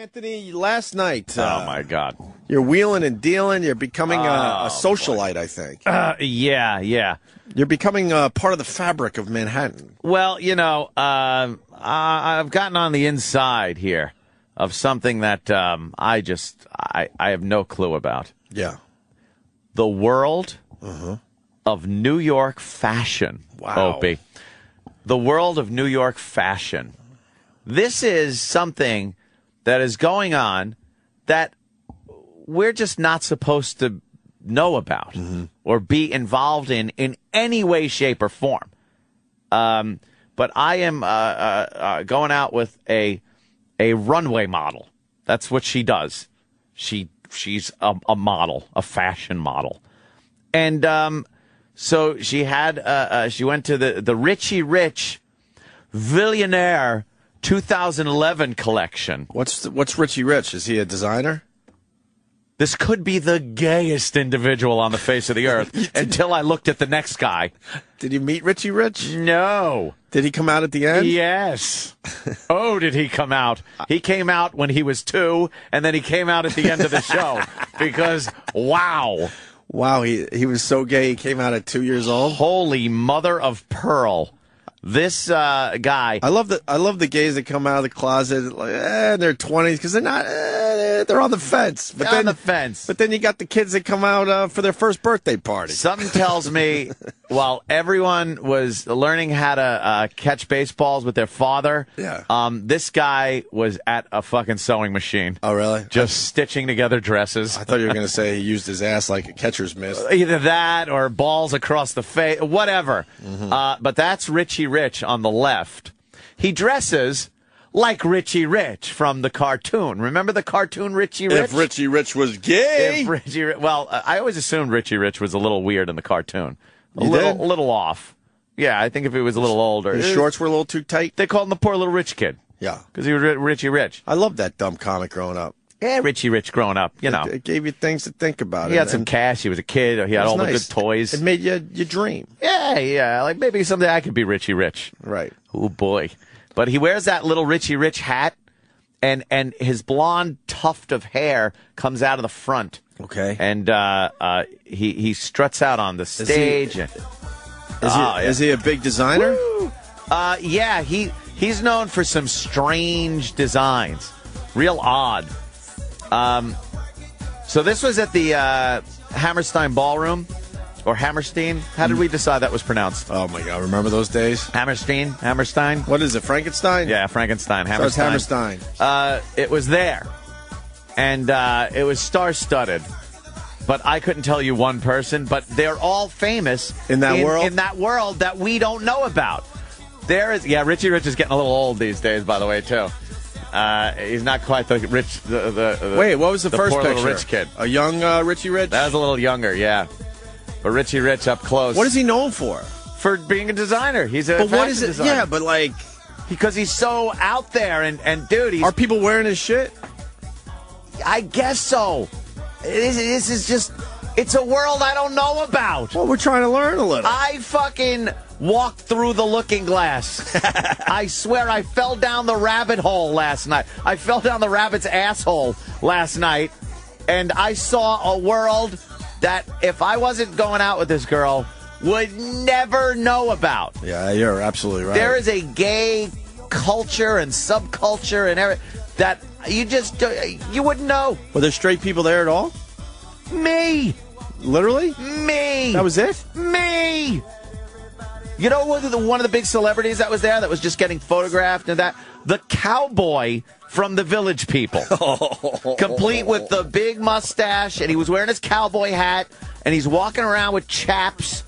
Anthony, last night. Oh, my God. You're wheeling and dealing. You're becoming a socialite, I think. Yeah. You're becoming part of the fabric of Manhattan. Well, I've gotten on the inside here of something that I have no clue about. Yeah. The world of New York fashion. Wow. Opie. The world of New York fashion. This is something that is going on that we're just not supposed to know about or be involved in any way, shape, or form. But I am going out with a runway model. That's what she does. She's a model, a fashion model. And so she had she went to the Richie Rich Billionaire 2011 collection. What's Richie Rich? Is he a designer? This could be the gayest individual on the face of the earth until I looked at the next guy. Did you meet Richie Rich? No. Did he come out at the end? Yes. Oh, did he come out? He came out when he was 2, and then he came out at the end of the show. Because, wow. Wow, he was so gay he came out at 2 years old? Holy mother of pearl. This guy. I love the gays that come out of the closet in their 20s because they're not. They're on the fence. But on the fence. But then you got the kids that come out for their first birthday party. Something tells me while everyone was learning how to catch baseballs with their father, this guy was at a fucking sewing machine. Oh, really? Just stitching together dresses. I thought you were going to say he used his ass like a catcher's mitt. Either that or balls across the face, whatever. But that's Richie Rich on the left. He dresses like Richie Rich from the cartoon. Remember the cartoon Richie Rich? If Richie Rich was gay. I always assumed Richie Rich was a little weird in the cartoon. A You did? little off. Yeah, I think if he was a little older. His shorts were a little too tight. They called him the poor little rich kid. Yeah. Because he was Richie Rich. I loved that dumb comic growing up. Yeah, Richie Rich growing up, It gave you things to think about. He had some cash. He was a kid. He had all the good toys. It made you dream. Yeah. Like maybe someday I could be Richie Rich. Right. Oh, boy. But he wears that little Richie Rich hat, and his blonde tuft of hair comes out of the front. Okay. And he struts out on the stage. Is he a big designer? Yeah, he's known for some strange designs. Real odd. So this was at the Hammerstein Ballroom. Or Hammerstein? How did we decide that was pronounced? Oh, my God. Remember those days? Hammerstein? What is it, Frankenstein? Yeah, Frankenstein. So it's Hammerstein. It was there. And it was star-studded. But I couldn't tell you one person. But they're all famous. In that world? In that world that we don't know about. Richie Rich is getting a little old these days, by the way, too. He's not quite the rich. Wait, what was the first poor picture? Little rich kid. A young Richie Rich? That was a little younger, yeah. But Richie Rich up close. What is he known for? For being a designer. He's a fashion designer. Yeah, but like... Because he's so out there, and dude, Are people wearing his shit? I guess so. This is just... It's a world I don't know about. Well, we're trying to learn a little. I fucking walked through the looking glass. I swear I fell down the rabbit hole last night. I fell down the rabbit's asshole last night, and I saw a world that if I wasn't going out with this girl, would never know about. Yeah, you're absolutely right. There is a gay culture and subculture and everything that you wouldn't know. Were there straight people there at all? Me. Literally? Me. That was it? Me. You know one of the big celebrities that was there that was just getting photographed and that? The cowboy from the Village People. Complete with the big mustache, and he was wearing his cowboy hat, and he's walking around with chaps,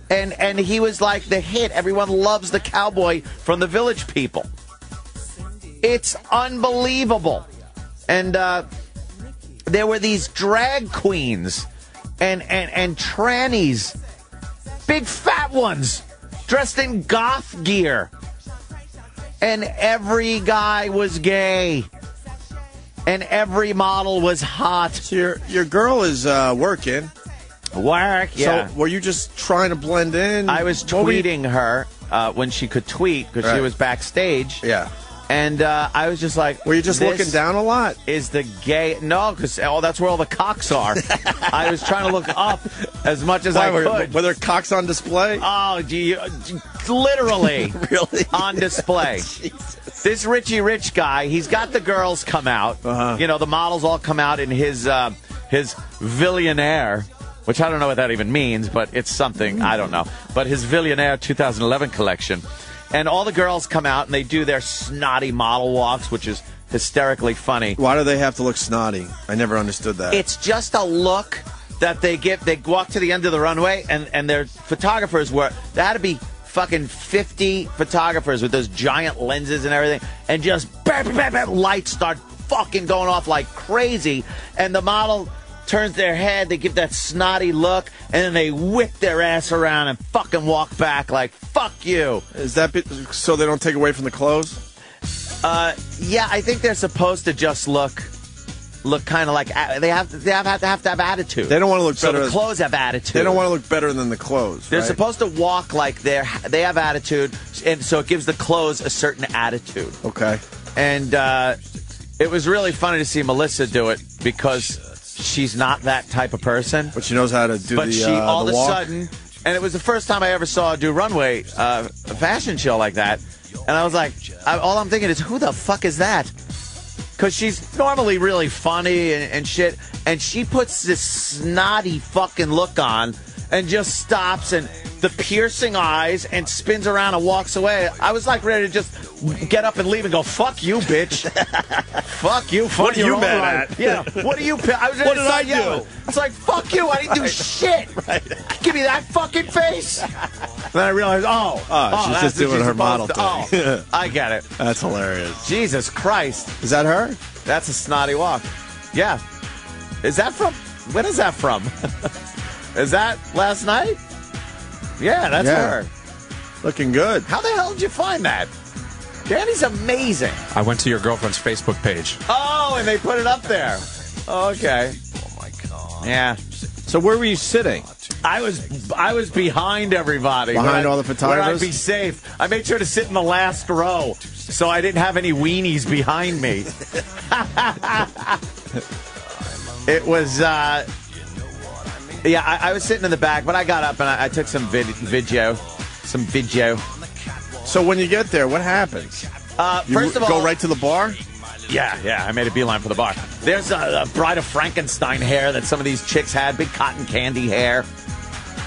and he was like the hit. Everyone loves the cowboy from the Village People. It's unbelievable. And there were these drag queens and trannies, big fat ones, dressed in goth gear. And every guy was gay. And every model was hot. So your girl is working. Work, yeah. So were you just trying to blend in? I was tweeting her when she could tweet because she was backstage. Yeah. And I was just like, were you just looking down a lot? Is the gay? No, because that's where all the cocks are. I was trying to look up as much as I could. Were there cocks on display? Oh, literally, really on display. Jesus. This Richie Rich guy, he's got the girls come out. You know, the models all come out in his Villionaire, which I don't know what that even means, but it's something, I don't know. But his Villionaire 2011 collection. And all the girls come out and they do their snotty model walks, which is hysterically funny. Why do they have to look snotty? I never understood that. It's just a look that they give. They walk to the end of the runway, and their photographers there had to be fucking 50 photographers with those giant lenses and everything, and just lights start fucking going off like crazy, and the model turns their head, they give that snotty look, and then they whip their ass around and fucking walk back like, fuck you. Is that so they don't take away from the clothes? Yeah, I think they're supposed to just look kind of like, they have to have attitude. They don't want to look better. So the clothes have attitude. They don't want to look better than the clothes. They're right? supposed to walk like they have attitude, and so it gives the clothes a certain attitude. Okay. And it was really funny to see Melissa do it because she's not that type of person. But she knows how to do but she all the of a walk. sudden, and it was the first time I ever saw her do runway a fashion show like that. And I was like, all I'm thinking is, who the fuck is that? Because she's normally really funny and shit. And she puts this snotty fucking look on and just stops and the piercing eyes and spins around and walks away. I was like ready to just get up and leave and go, fuck you, bitch. Fuck you. What are you mad at? Yeah. What are you? I was ready to start yelling. It's like, fuck you. I didn't do shit. Right. Give me that fucking face. Then I realized, she's just doing her model thing. Oh, I get it. That's hilarious. Jesus Christ. Is that her? That's a snotty walk. Yeah. Is that from? When is that from? Is that last night? Yeah, that's her. Looking good. How the hell did you find that? Danny's amazing. I went to your girlfriend's Facebook page. Oh, and they put it up there. Okay. Oh, my God. Yeah. So where were you sitting? I was behind everybody. Behind all the photographers? Where I'd be safe. I made sure to sit in the last row so I didn't have any weenies behind me. It was... Yeah, I was sitting in the back, but I got up and I took some video. So when you get there, what happens? First of all, go right to the bar? Yeah, I made a beeline for the bar. There's a Bride of Frankenstein hair that some of these chicks had, big cotton candy hair.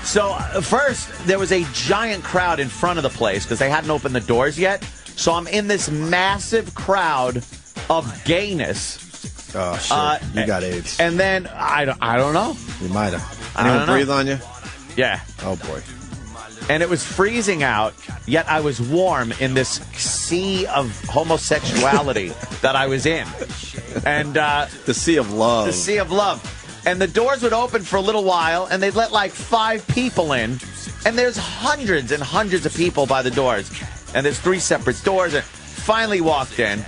So first, there was a giant crowd in front of the place because they hadn't opened the doors yet. So I'm in this massive crowd of gayness. Oh, shit. You got AIDS. And then, I don't know. You might have. I don't know. Breathe on you? Yeah. Oh, boy. And it was freezing out, yet I was warm in this sea of homosexuality that I was in. And the sea of love. The sea of love. And the doors would open for a little while, and they'd let like 5 people in. And there's hundreds and hundreds of people by the doors. And there's 3 separate doors. And finally walked in.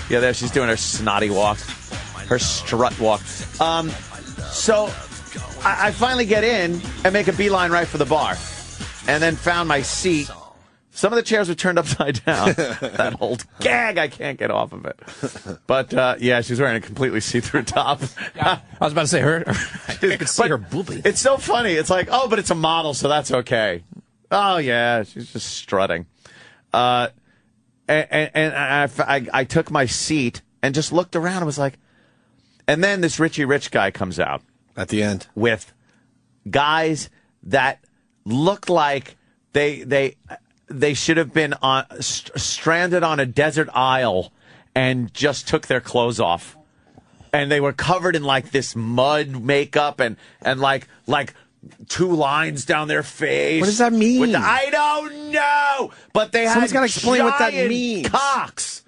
Yeah, there she's doing her snotty walk. Her strut walk. So I finally get in and make a beeline right for the bar. And then found my seat. Some of the chairs were turned upside down. That old gag, I can't get off of it. But, yeah, she's wearing a completely see-through top. I was about to say, you could see her boobie. It's so funny. It's like, oh, but it's a model, so that's okay. Oh, yeah, she's just strutting. And I took my seat and just looked around and was like, and then this Richie Rich guy comes out. At the end. With guys that looked like they should have been stranded on a desert isle and just took their clothes off. And they were covered in like this mud makeup and like 2 lines down their face. What does that mean? I don't know. But they Someone's had got to explain what that giant means. Cocks.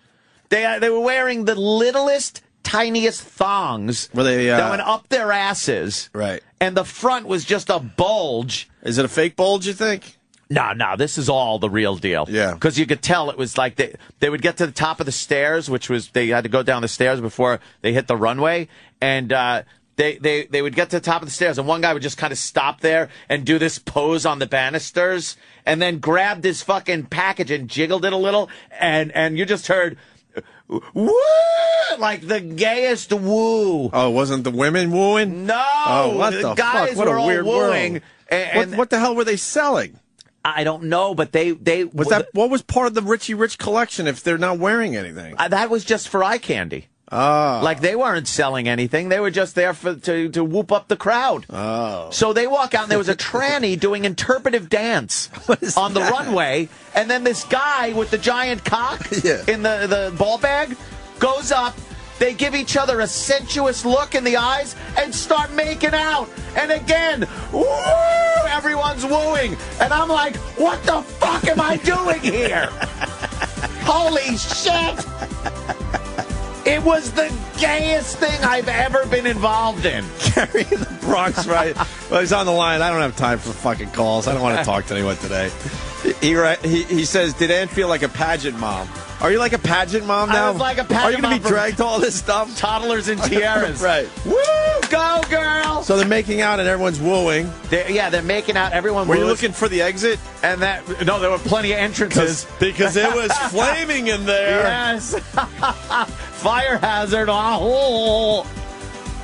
They were wearing the littlest, tiniest thongs that went up their asses. Right. And the front was just a bulge. Is it a fake bulge, you think? No, this is all the real deal. Yeah. Because you could tell it was like they would get to the top of the stairs, which was they had to go down the stairs before they hit the runway. And they would get to the top of the stairs, and one guy would just kind of stop there and do this pose on the banisters and then grabbed his fucking package and jiggled it a little. And you just heard woo, like the gayest woo. Oh, wasn't the women wooing? No, Oh, what the guys fuck? What were a all weird wooing. world. And What the hell were they selling? I don't know, but they What was part of the Richie Rich collection if they're not wearing anything? that was just for eye candy. Oh. Like they weren't selling anything; they were just there to whoop up the crowd. Oh. So they walk out, and there was a tranny doing interpretive dance on the runway, and then this guy with the giant cock in the ball bag goes up. They give each other a sensuous look in the eyes and start making out. And again, woo, everyone's wooing. And I'm like, what the fuck am I doing here? Holy shit! It was the gayest thing I've ever been involved in. Gary in the Bronx, right? Well, he's on the line. I don't have time for fucking calls. I don't want to talk to anyone today. He says, did Ann feel like a pageant mom? Are you like a pageant mom now? I was like a pageant Are you going mom to be dragged to all this stuff? Toddlers and tiaras. Right. Woo! Go, girl! So they're making out and everyone's wooing. They're making out. Everyone Were you woos. looking for the exit? And no, there were plenty of entrances. Because it was flaming in there. Yes. Fire hazard. Oh.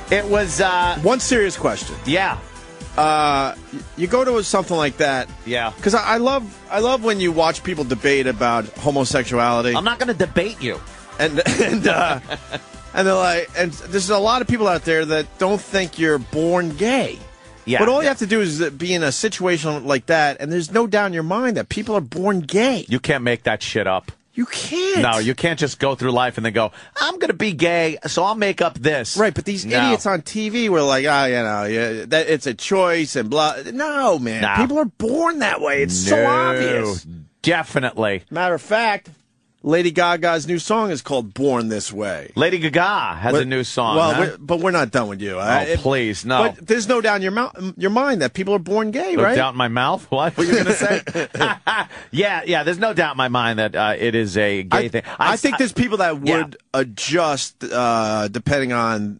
It was, One serious question. yeah. You go to something like that. Yeah. Because I love when you watch people debate about homosexuality. I'm not going to debate you. And they're like, and there's a lot of people out there that don't think you're born gay. Yeah. But all you have to do is be in a situation like that, and there's no doubt in your mind that people are born gay. You can't make that shit up. You can't. No, you can't just go through life and then go, I'm going to be gay, so I'll make up this. Right, but these idiots on TV were like, that it's a choice and blah. No, man. Nah. People are born that way. It's so obvious. Definitely. Matter of fact, Lady Gaga's new song is called Born This Way. Lady Gaga has a new song. Well, huh? but we're not done with you. Please, no. But there's no doubt in your mind that people are born gay, No right? doubt in my mouth? What were you going to say? Yeah, there's no doubt in my mind that it is a gay thing. I think there's people that would adjust depending on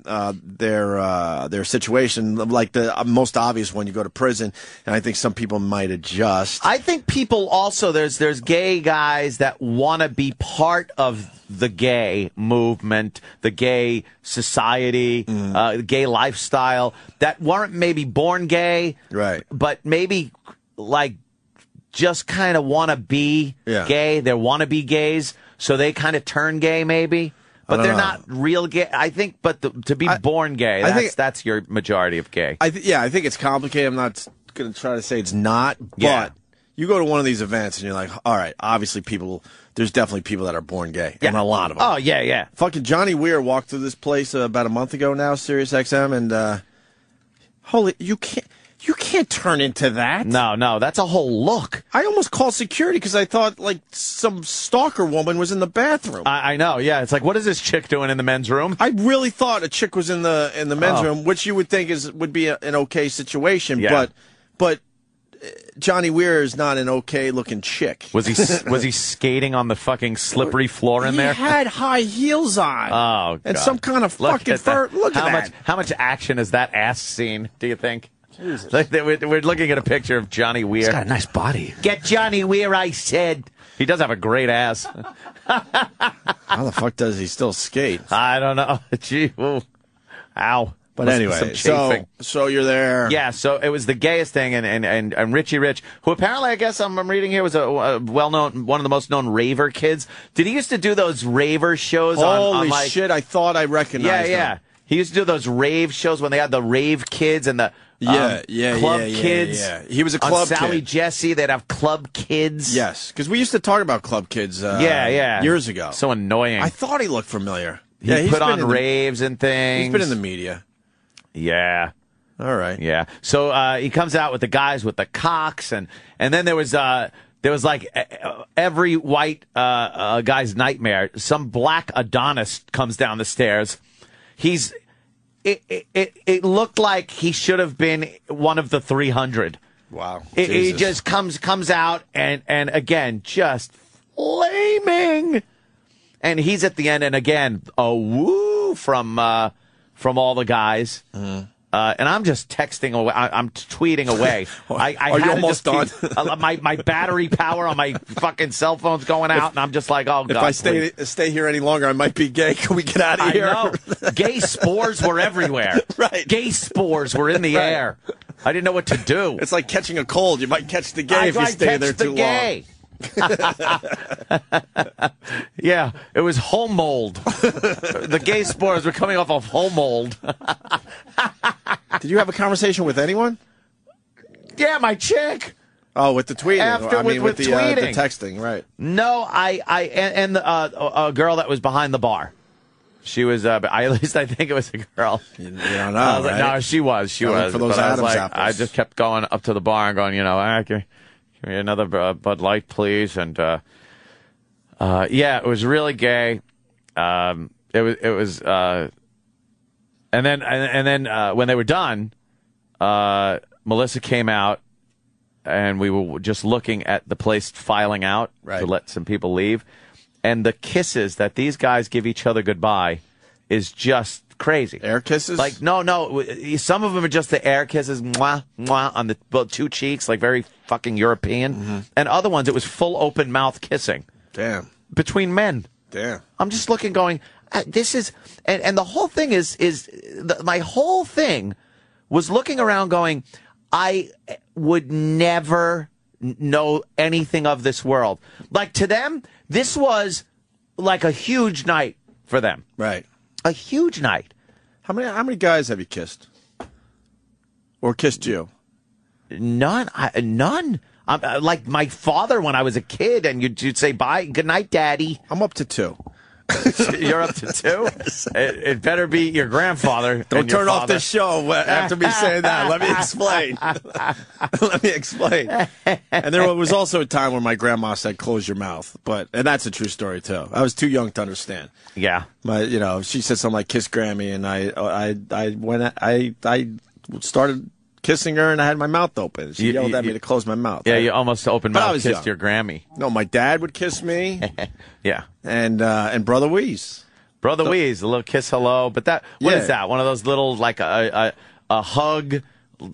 their situation. Like the most obvious one, you go to prison, and I think some people might adjust. I think people also, there's gay guys that want to be part of the gay movement, the gay society, the gay lifestyle that weren't maybe born gay, right? But maybe like just kind of want to be gay. They want to be gays, so they kind of turn gay maybe. But they're not real gay. I think, but to be born gay, that's your majority of gay. I think it's complicated. I'm not going to try to say it's not, but you go to one of these events and you're like, all right, obviously there's definitely people that are born gay, and a lot of them. Oh, yeah. Fucking Johnny Weir walked through this place about a month ago now, Sirius XM, and you can't turn into that. No, that's a whole look. I almost called security because I thought like some stalker woman was in the bathroom. I know, yeah. It's like, what is this chick doing in the men's room? I really thought a chick was in the men's room, which you would think would be an okay situation, but Johnny Weir is not an okay-looking chick. Was he skating on the fucking slippery floor in there? He had high heels on. Oh, God. And some kind of fucking fur. Look at that. How much action is that ass scene, do you think? Jesus. Like, we're looking at a picture of Johnny Weir. He's got a nice body. Get Johnny Weir, I said. He does have a great ass. How the fuck does he still skate? I don't know. Gee, ooh. Ow. But anyway, so you're there. Yeah, so it was the gayest thing, and Richie Rich, who apparently, I guess I'm reading here, was a well-known, one of the most known raver kids. Did he used to do those raver shows Holy on shit, I thought I recognized him. Yeah. He used to do those rave shows when they had the rave kids and the club kids. Yeah. He was a club kid. On Sally Jesse, they'd have club kids. Yes, because we used to talk about club kids years ago. So annoying. I thought he looked familiar. He put on raves and things. He's been in the media. Yeah. All right. Yeah. So he comes out with the guys with the cocks, and then there was like every white guy's nightmare. Some black Adonis comes down the stairs. It looked like he should have been one of the 300. Wow. He just comes out and again just flaming, and he's at the end, and again a woo from all the guys. And I'm just texting away. I'm tweeting away. Are you almost done? My battery power on my fucking cell phone's going out, and I'm just like, oh, God. If I stay here any longer, I might be gay. Can we get out of here? I know. Gay spores were everywhere. Right. Gay spores were in the air. I didn't know what to do. It's like catching a cold. You might catch the gay if you stay there too long. Yeah, it was home mold. The gay spores were coming off of home mold. Did you have a conversation with anyone? Yeah, my chick. Oh, with the tweeting. With the tweeting. The texting, right? No, and a girl that was behind the bar. She was, at least I think it was a girl. You don't know, I was right? Like, no, she was. For those Adam's apples. I just kept going up to the bar and going, give me another Bud Light, please. And yeah, it was really gay. It was, and then when they were done, Melissa came out, and we were just looking at the place filing out to let some people leave. And the kisses that these guys give each other goodbye is just crazy. Air kisses? Like, no. Some of them are just the air kisses, mwah, mwah, on the two cheeks, like very fucking European. Mm-hmm. And other ones, it was full open mouth kissing. Damn. Between men. Damn. I'm just looking, going, this is, and the whole thing my whole thing was looking around going, I would never know anything of this world. Like, to them, this was like a huge night for them. Right. A huge night. How many guys have you kissed? Or kissed you? None. None. Like my father when I was a kid, and you'd say, bye, good night, Daddy. I'm up to 2. You're up to 2? It better be your grandfather. Don't turn off this show after me saying that. Let me explain. Let me explain. And there was also a time when my grandma said, close your mouth. And that's a true story, too. I was too young to understand. Yeah. She said something like, kiss Grammy, and I started kissing her, and I had my mouth open. She yelled at me to close my mouth. Yeah, you almost open mouth kissed your Grammy. No, my dad would kiss me. Yeah. And Brother Weeze. Brother Weeze, a little kiss hello. But what is that? One of those little, like a hug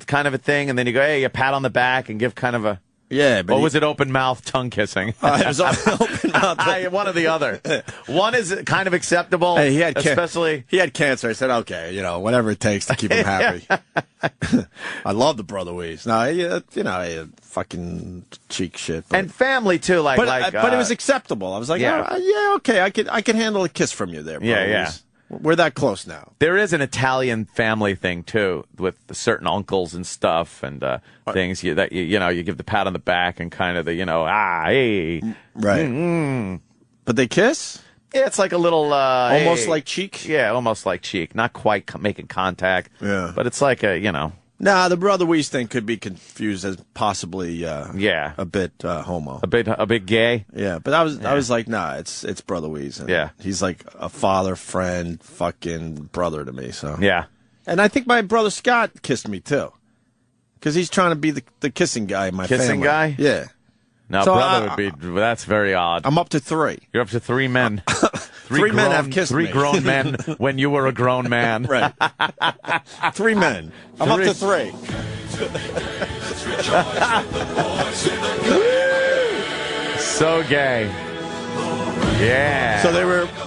kind of a thing, and then you go, hey, a pat on the back and give kind of a... Yeah, but was it open mouth tongue kissing? It was open mouth. One or the other. One is kind of acceptable. Hey, he had cancer. I said, okay, whatever it takes to keep him happy. I love the Brother Weeze. No, he fucking cheek shit. And family too, but it was acceptable. I was like, okay, I can handle a kiss from you there, Brother Weeze. We're that close now. There is an Italian family thing too, with certain uncles and stuff and things that you give the pat on the back and kind of the hey, right. Mm-hmm. But they kiss. Yeah, it's like a little almost like cheek. Yeah, almost like cheek. Not quite making contact. Yeah, but it's like a Nah, the Brother Weeze thing could be confused as possibly a bit homo. A bit gay. Yeah, but I was like, nah, it's Brother Weeze. And he's like a father, friend, fucking brother to me, so. Yeah. And I think my brother Scott kissed me too. Cuz he's trying to be the kissing guy in my family. Kissing guy? Yeah. No, so brother would be. That's very odd. I'm up to 3. You're up to 3 men. Three men have kissed me. 3 grown men when you were a grown man. Right. 3 men. I'm up to 3. So gay. Yeah.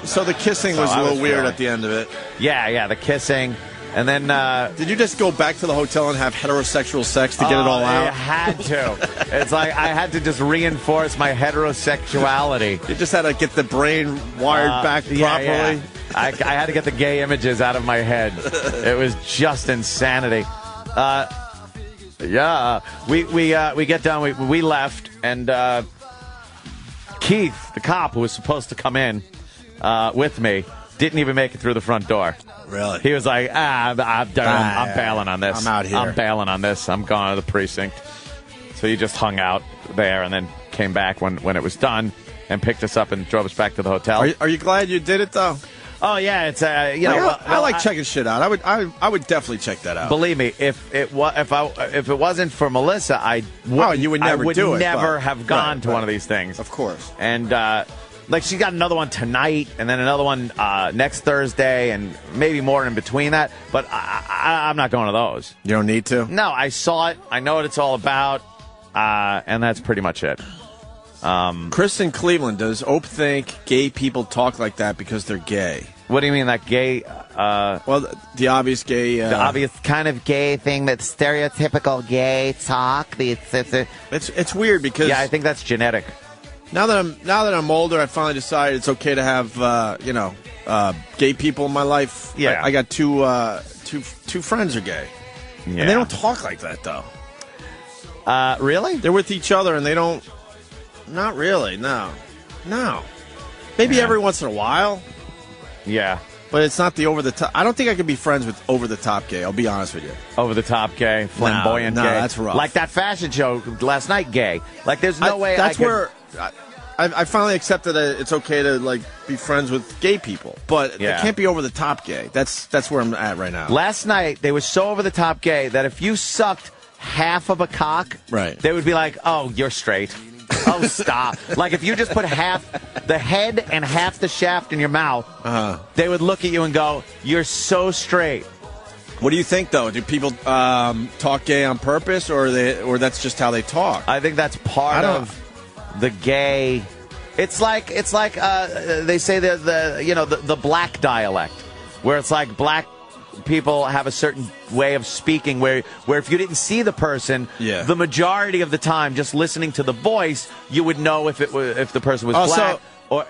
So the kissing was a little weird at the end of it. Yeah, the kissing. And then, did you just go back to the hotel and have heterosexual sex to get it all out? I had to. It's like I had to just reinforce my heterosexuality. You just had to get the brain wired back properly. Yeah. I had to get the gay images out of my head. It was just insanity. We get done. We left, and Keith, the cop who was supposed to come in with me, didn't even make it through the front door. Really? He was like, I'm bailing on this. I'm out here. I'm bailing on this. I'm going to the precinct. So he just hung out there and then came back when it was done and picked us up and drove us back to the hotel. Are you glad you did it, though? Oh, yeah. It's I like checking shit out. I would definitely check that out. Believe me, if it wasn't for Melissa, I would never have gone to one of these things. Of course. And Like, she got another one tonight, and then another one next Thursday, and maybe more in between that. But I'm not going to those. You don't need to? No, I saw it. I know what it's all about, and that's pretty much it. Chris in Cleveland, does Ope think gay people talk like that because they're gay? What do you mean, that gay? Well, the obvious gay... the obvious kind of gay thing, that stereotypical gay talk. It's weird because... Yeah, I think that's genetic. Now that I'm older, I finally decided it's okay to have gay people in my life. Yeah, I got two friends are gay, yeah. And they don't talk like that though. Really? They're with each other and they don't. Not really. No. Maybe every once in a while. Yeah, but it's not the over the top. I don't think I could be friends with over the top gay. I'll be honest with you. Over the top gay, flamboyant no, gay. That's rough. Like that fashion show last night, gay. Like, there's no way. That's where. I finally accepted that it's okay to like be friends with gay people, but it can't be over the top gay. That's where I'm at right now. Last night they were so over the top gay that if you sucked half of a cock, right, they would be like, "Oh, you're straight." Oh, stop! Like, if you just put half the head and half the shaft in your mouth, they would look at you and go, "You're so straight." What do you think, though? Do people talk gay on purpose, or that's just how they talk? I think that's part of the gay. It's like they say the black dialect, where it's like black people have a certain way of speaking where if you didn't see the person, the majority of the time, just listening to the voice, you would know if the person was black.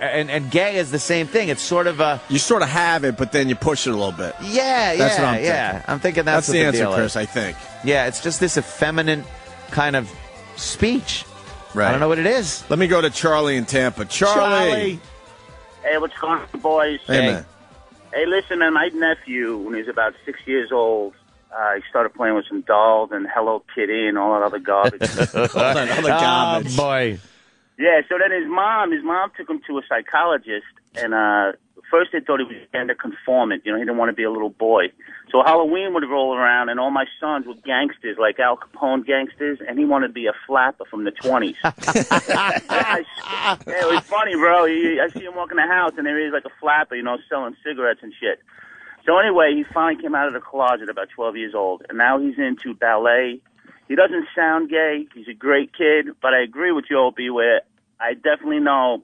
And gay is the same thing. It's sort of a... You sort of have it, but then you push it a little bit. That's what I'm thinking. I'm thinking that's what the answer, deal Chris, is. I think. Yeah, it's just this effeminate kind of speech. Right. I don't know what it is. Let me go to Charlie in Tampa. Charlie. Hey, what's going on, boys? Hey, man. Hey, listen, man, my nephew, when he was about 6 years old, he started playing with some dolls and Hello Kitty and all that other garbage. All that other garbage. Oh, boy. Yeah, so then his mom took him to a psychologist, and first they thought he was gender conformant. You know, he didn't want to be a little boy. So Halloween would roll around, and all my sons were gangsters, like Al Capone gangsters, and he wanted to be a flapper from the 20s. It was funny, bro. I see him walking the house, and there he is like a flapper, you know, selling cigarettes and shit. So anyway, he finally came out of the closet about 12 years old, and now he's into ballet. He doesn't sound gay. He's a great kid, but I agree with you, Opie, where I definitely know,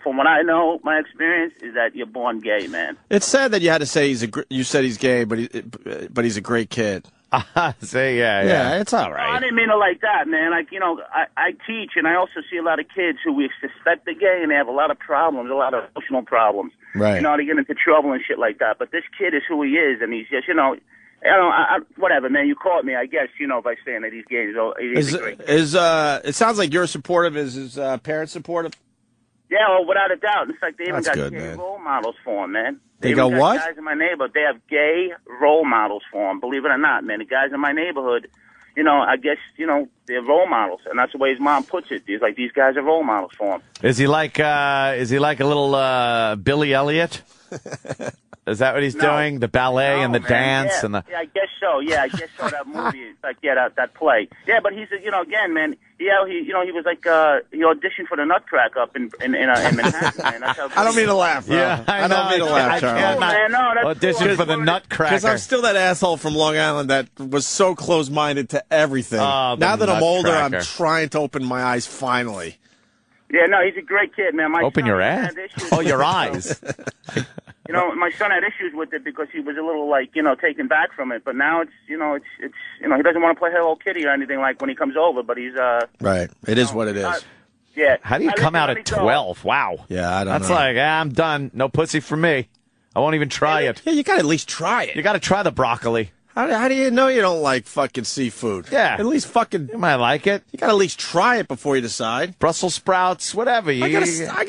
from what I know, my experience is that you're born gay, man. It's sad that you had to say you said he's gay, but he's a great kid. Say, yeah, it's all right. No, I didn't mean it like that, man. Like, you know, I teach, and I also see a lot of kids who we suspect they're gay, and they have a lot of problems, a lot of emotional problems. Right. You know, they get into trouble and shit like that. But this kid is who he is, and he's just, whatever, man. You caught me, I guess, by saying that he's gay. He's a great kid. It sounds like you're supportive. Is his parents supportive? Yeah, well, without a doubt. In fact, they even That's got good, gay man. role models for him, man. They got even what? Guys in my neighborhood, they have gay role models for him. Believe it or not, man. The guys in my neighborhood, I guess, they're role models, and that's the way his mom puts it. He's like, these guys are role models for him. Is he like a little Billy Elliot? Is that what he's doing? The ballet and the dance and the... Yeah, I guess so. Yeah, I guess so. That movie, that play. Yeah, but he's, again, man. Yeah, he was like he auditioned for the Nutcracker up in Manhattan, man. That's how I don't mean to laugh, bro. Yeah, I don't mean to laugh, Charlie. Man, no, that's audition for the Nutcracker. Because I'm still that asshole from Long Island that was so close-minded to everything. Oh, now that I'm older, I'm Nutcracker. trying to open my eyes finally. Yeah, no, he's a great kid, man. Open your ass. Oh, your eyes. My son had issues with it because he was a little taken back from it. But now it's he doesn't want to play Hello Kitty or anything like when he comes over. But he's right. It is what it is. Yeah. How do you come out at 12? Wow. Yeah, I don't That's know. like, I'm done. No pussy for me. I won't even try it. Yeah, you got to at least try it. You got to try the broccoli. How do you know you don't like fucking seafood? Yeah. At least fucking... You might like it. You got to at least try it before you decide. Brussels sprouts, whatever. I got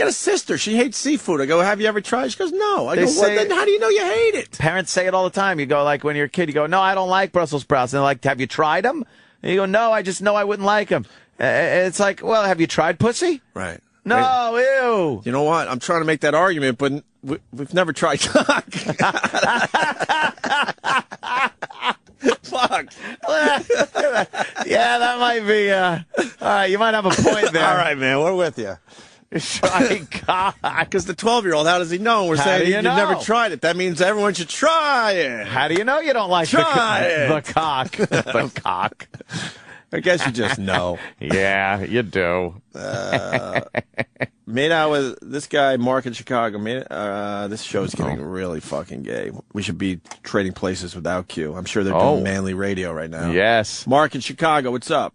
a sister. She hates seafood. I go, have you ever tried? She goes, no. I go, say- then how do you know you hate it? Parents say it all the time. You go, like, when you're a kid, you go, no, I don't like Brussels sprouts. And they're like, have you tried them? And you go, no, I just know I wouldn't like them. It's like, well, have you tried pussy? Right. No, ew. You know what? I'm trying to make that argument, but we've never tried cock. Fuck. Yeah, that might be, all right, you might have a point there. All right, man, we're with you. Try cock. Because the 12-year-old, how does he know? We're How saying do you you've know? never tried it. That means everyone should try it. How do you know you don't like Try it. the cock? The cock. I guess you just know. Yeah, you do. Made out with this guy, Mark in Chicago. This show's getting really fucking gay. We should be trading places without Q. I'm sure they're doing manly radio right now. Yes. Mark in Chicago, what's up?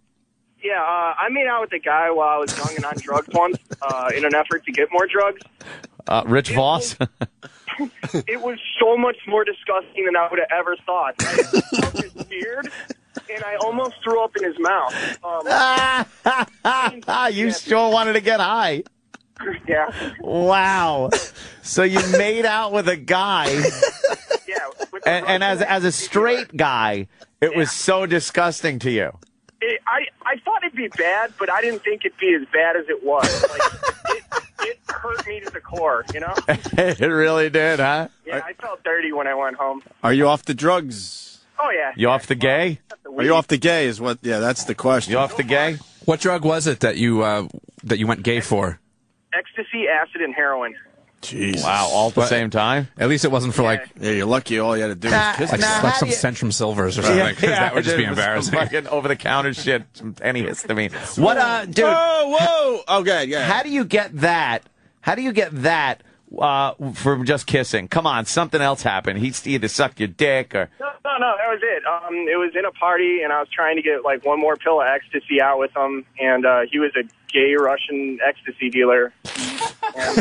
Yeah, I made out with a guy while I was young and on drugs once in an effort to get more drugs. Rich Voss? It was so much more disgusting than I would have ever thought. I felt his beard, and I almost threw up in his mouth. You sure wanted to get high. Yeah. Wow. So you made out with a guy, Yeah. With the and as a straight guy, it was so disgusting to you. I thought it'd be bad, but I didn't think it'd be as bad as it was. Like, it hurt me to the core, you know? It really did, huh? Yeah, I felt dirty when I went home. Are you off the drugs? Oh, yeah. You off the gay? Are you off the gay is what, yeah, that's the question. You off the gay? What drug was it that you went gay for? Ecstasy, acid, and heroin. Jesus. Wow, all at the same time? At least it wasn't for like Yeah, you're lucky all you had to do was kiss like, me. like some Centrum Silvers or something. 'Cause that would just be embarrassing. Fucking over-the-counter shit, some antihistamine. What, dude? Whoa! Okay, yeah. How do you get that? How do you get that from just kissing? Come on, something else happened. He either sucked your dick or... No, that was it. It was in a party, and I was trying to get, like, one more pill of ecstasy out with him, and he was a gay Russian ecstasy dealer. And,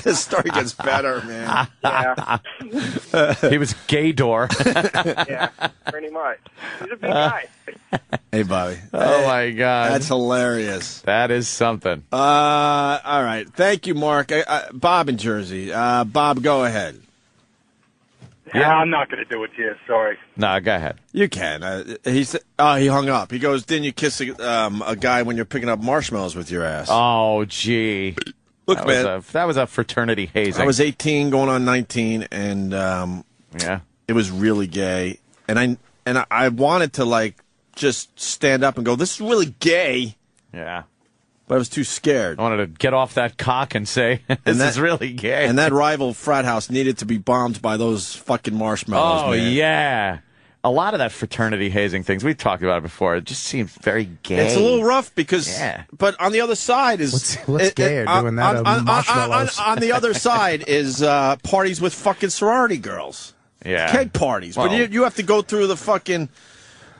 This story gets better, man. yeah, He was gay door. yeah, pretty much. He's a big guy. Hey, Bobby. Oh, my God. That's hilarious. That is something. All right. Thank you, Mark. Bob in Jersey. Bob, go ahead. Yeah, I'm not going to do it to you. Sorry. No, go ahead. You can. He said, he hung up. He goes, didn't you kiss a guy when you're picking up marshmallows with your ass? Oh, gee. Look, man. That was a fraternity hazing. I was 18 going on 19, and Yeah. it was really gay. And I wanted to, like, just stand up and go, this is really gay. Yeah. But I was too scared. I wanted to get off that cock and say, this is really gay. And that rival frat house needed to be bombed by those fucking marshmallows, Oh, man. yeah. A lot of that fraternity hazing things, we've talked about it before, it just seems very gay. It's a little rough because, Yeah. but on the other side is... What's gayer, doing that or marshmallows? On the other side is parties with fucking sorority girls. Yeah. Keg parties. Well- But you have to go through the fucking...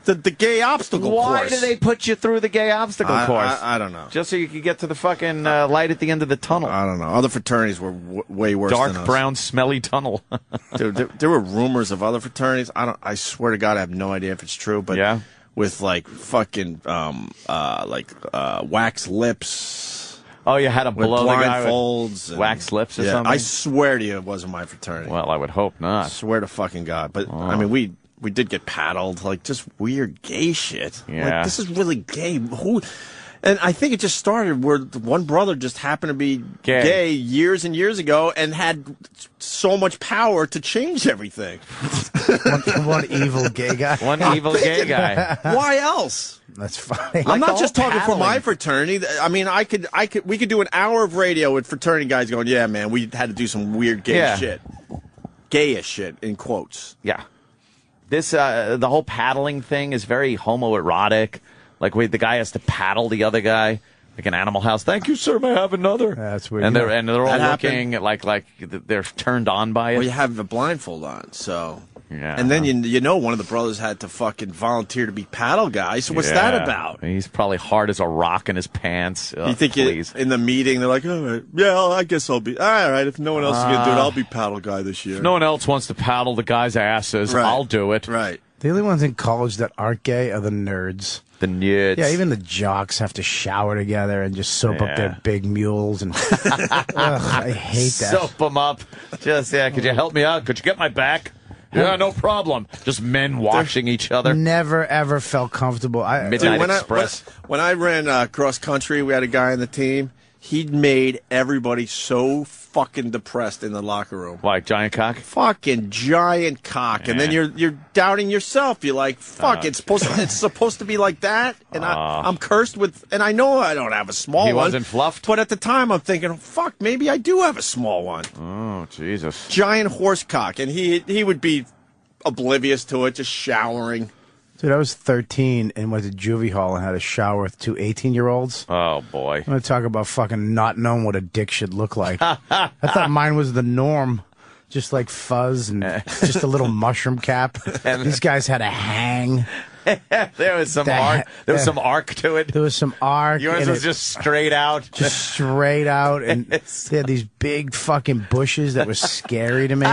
The gay obstacle course. Why do they put you through the gay obstacle course? I don't know. Just so you could get to the fucking light at the end of the tunnel. I don't know. Other fraternities were way worse Dark than us. brown, smelly tunnel. Dude, there were rumors of other fraternities. I swear to God, I have no idea if it's true. But Yeah. with like fucking wax lips, Oh, you had to with blow the guy with blindfolds, and- wax lips or yeah, something? I swear to you, it wasn't my fraternity. Well, I would hope I not. swear to fucking God. But I mean, we did get paddled, like just weird gay shit. Yeah. Like, this is really gay. Who? And I think it just started where one brother just happened to be gay years and years ago and had so much power to change everything. one evil gay guy. One evil gay guy. Why else? That's funny. I'm the not just whole talking for my paddling. fraternity. I mean, we could do an hour of radio with fraternity guys going, yeah, man, we had to do some weird gay Yeah. shit. Gayish shit, in quotes. Yeah. This, the whole paddling thing is very homoerotic. Like, the guy has to paddle the other guy, like an Animal House. Thank you, sir. May I have another? That's weird. And they're all That looking like they're turned on by it. Well, you have the blindfold on, so. Yeah. And then you know one of the brothers had to fucking volunteer to be paddle guy. So what's that Yeah. about? He's probably hard as a rock in his pants. You think in the meeting they're like, all right, yeah, I guess I'll be all right. If no one else is gonna do it, I'll be paddle guy this year. If no one else wants to paddle the guy's asses, Right. I'll do it. Right. The only ones in college that aren't gay are the nerds. The nerds. Yeah, even the jocks have to shower together and just soap up Yeah. their big mules. And Ugh, I hate that. Soap them up. Just, could you help me out? Could you get my back? Yeah, no problem. Just men washing each other. Never ever felt comfortable. Midnight Dude, Express. when I ran cross country, we had a guy on the team. he made everybody so fucking depressed in the locker room. Like giant cock? Fucking giant cock, and then you're doubting yourself. You're like, fuck, it's supposed to be like that, and I'm cursed with, and I know I don't have a small one. He wasn't fluffed? But at the time, I'm thinking, fuck, maybe I do have a small one. Oh, Jesus. Giant horse cock, and he would be oblivious to it, just showering. Dude, I was 13 and went to juvie hall and had a shower with two 18-year-olds. Oh, boy. I'm going to talk about fucking not knowing what a dick should look like. I thought mine was the norm. Just like fuzz and just a little mushroom cap. These guys had a hang. There was some arc. There was some arc to it. There was some arc. Yours was just straight out. Just straight out. And they had these big fucking bushes that were scary to me.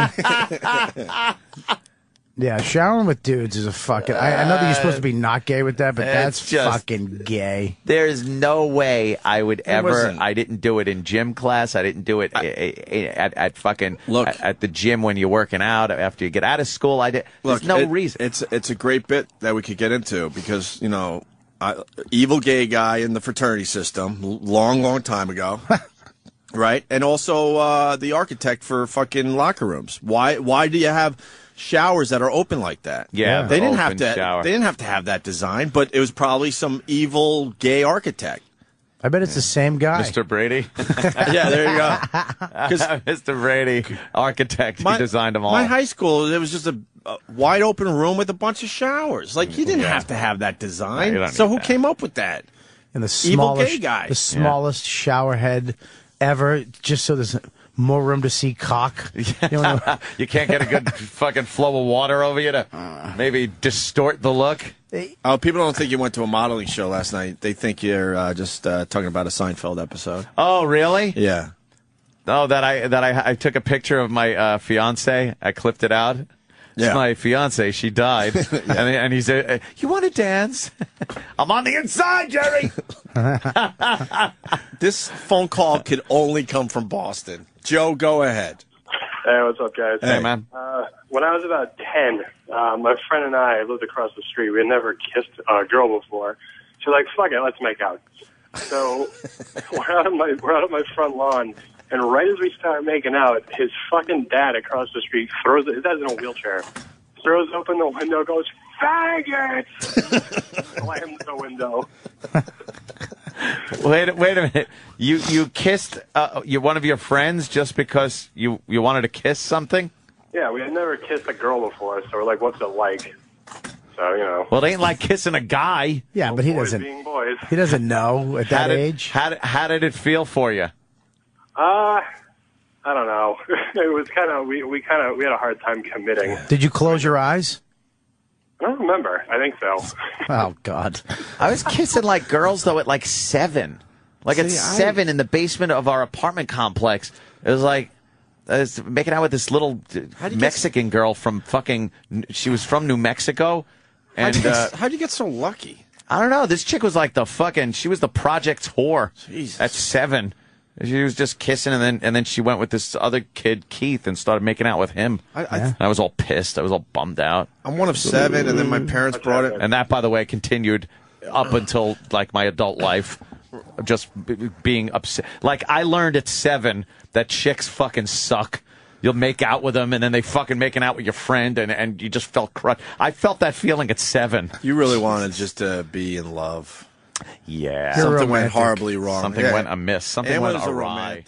Yeah, showering with dudes is a fucking... I know that you're supposed to be not gay with that, but that's just fucking gay. There's no way I would ever... I didn't do it in gym class. I didn't do it at fucking... Look, at the gym when you're working out after you get out of school. There's no reason. It's a great bit that we could get into because, you know, evil gay guy in the fraternity system, long time ago. Right? And also the architect for fucking locker rooms. Why do you have... showers that are open like that? Yeah, they didn't have to. Shower. They didn't have to have that design, but it was probably some evil gay architect. I bet it's the same guy, Mr. Brady. Yeah, there you go. Mr. Brady, architect, he designed them all. My high school, it was just a wide open room with a bunch of showers. Like you didn't have to have that design. No, so who came up with that? and the Evil smallest gay guy. the smallest shower head ever, just so there's more room to see cock. You can't get a good fucking flow of water over you to maybe distort the look. Oh, people don't think you went to a modeling show last night. They think you're just talking about a Seinfeld episode. Oh, really? Yeah. Oh, that I took a picture of my fiance. I clipped it out. Yeah. It's my fiance. She died, and he said, "You want to dance?" I'm on the inside, Jerry. This phone call could only come from Boston. Joe, go ahead. Hey, what's up, guys? Hey, man. When I was about 10, my friend and I lived across the street. We had never kissed a girl before. So, like, fuck it, let's make out. So we're out on my front lawn, and right as we start making out, his fucking dad across the street his dad's in a wheelchair, throws open the window, goes, "Faggot!" slams the window. Wait a minute. You kissed one of your friends just because you wanted to kiss something? Yeah, we had never kissed a girl before, so we're like, what's it like? So, you know. Well, it ain't like kissing a guy. Yeah, but he boys doesn't. being boys. He doesn't know at that age. How did it feel for you? I don't know. It was kind of we had a hard time committing. Did you close your eyes? I don't remember. I think so. Oh God! I was kissing like girls though at like 7. Like at 7 in the basement of our apartment complex. It was like I was making out with this little Mexican girl from fucking. She was from New Mexico, and how'd you get so lucky? I don't know. This chick was like the fucking. She was the project's whore. Jesus. At 7. She was just kissing, and then she went with this other kid, Keith, and started making out with him. I was all pissed. I was all bummed out. I'm one of 7, and then my parents brought it. And that, by the way, continued up until like my adult life, just being upset. Like I learned at 7 that chicks fucking suck. You'll make out with them, and then they fucking making out with your friend, and you just felt crushed. I felt that feeling at 7. You really wanted just to be in love. Yeah. Something went horribly wrong. Something went amiss. Something went awry.